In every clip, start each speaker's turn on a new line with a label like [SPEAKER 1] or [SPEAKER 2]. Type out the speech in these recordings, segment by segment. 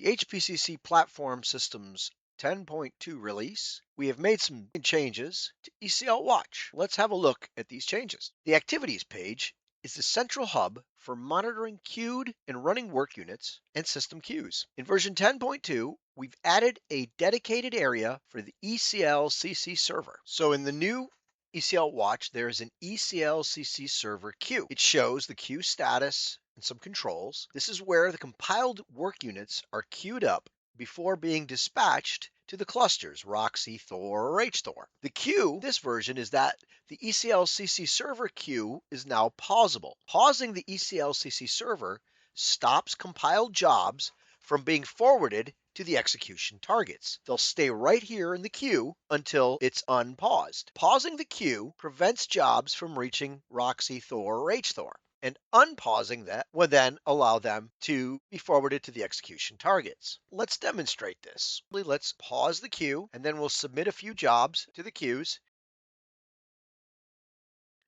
[SPEAKER 1] HPCC Platform Systems 10.2 release, we have made some changes to ECL Watch. Let's have a look at these changes. The Activities page is the central hub for monitoring queued and running work units and system queues. In version 10.2, we've added a dedicated area for the ECLCC Server. So in the new ECL Watch, there is an ECLCC Server queue. It shows the queue status and some controls. This is where the compiled work units are queued up before being dispatched to the clusters, Roxy, Thor, or HThor. The queue, this version, is that the ECLCC Server queue is now pausable. Pausing the ECLCC Server stops compiled jobs from being forwarded to the execution targets. They'll stay right here in the queue until it's unpaused. Pausing the queue prevents jobs from reaching Roxy, Thor, or HThor. And unpausing that will then allow them to be forwarded to the execution targets. Let's demonstrate this. Let's pause the queue, and then we'll submit a few jobs to the queues.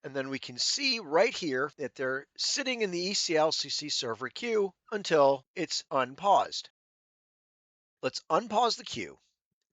[SPEAKER 1] And then we can see right here that they're sitting in the ECLCC Server queue until it's unpaused. Let's unpause the queue,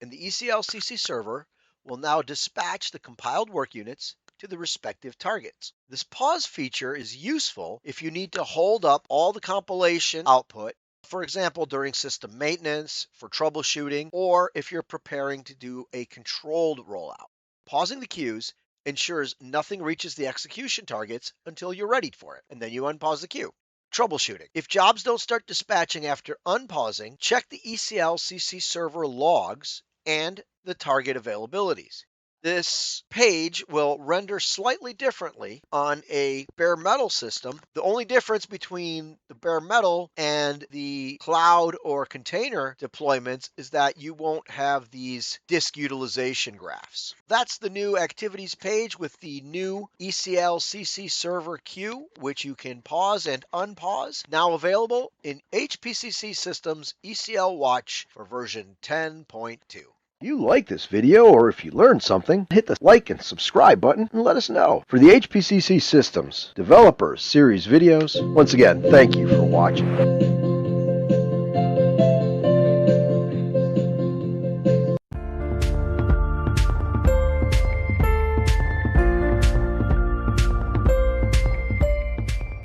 [SPEAKER 1] and the ECLCC Server will now dispatch the compiled work units to the respective targets. This pause feature is useful if you need to hold up all the compilation output, for example, during system maintenance, for troubleshooting, or if you're preparing to do a controlled rollout. Pausing the queues ensures nothing reaches the execution targets until you're ready for it, and then you unpause the queue. Troubleshooting. If jobs don't start dispatching after unpausing, check the ECLCC Server logs and the target availabilities. This page will render slightly differently on a bare metal system. The only difference between the bare metal and the cloud or container deployments is that you won't have these disk utilization graphs. That's the new activities page with the new ECLCC Server queue, which you can pause and unpause. Now available in HPCC Systems ECL Watch for version 10.2.
[SPEAKER 2] If you like this video, or if you learned something, hit the like and subscribe button and let us know. For the HPCC Systems Developers Series videos, once again, thank you for watching.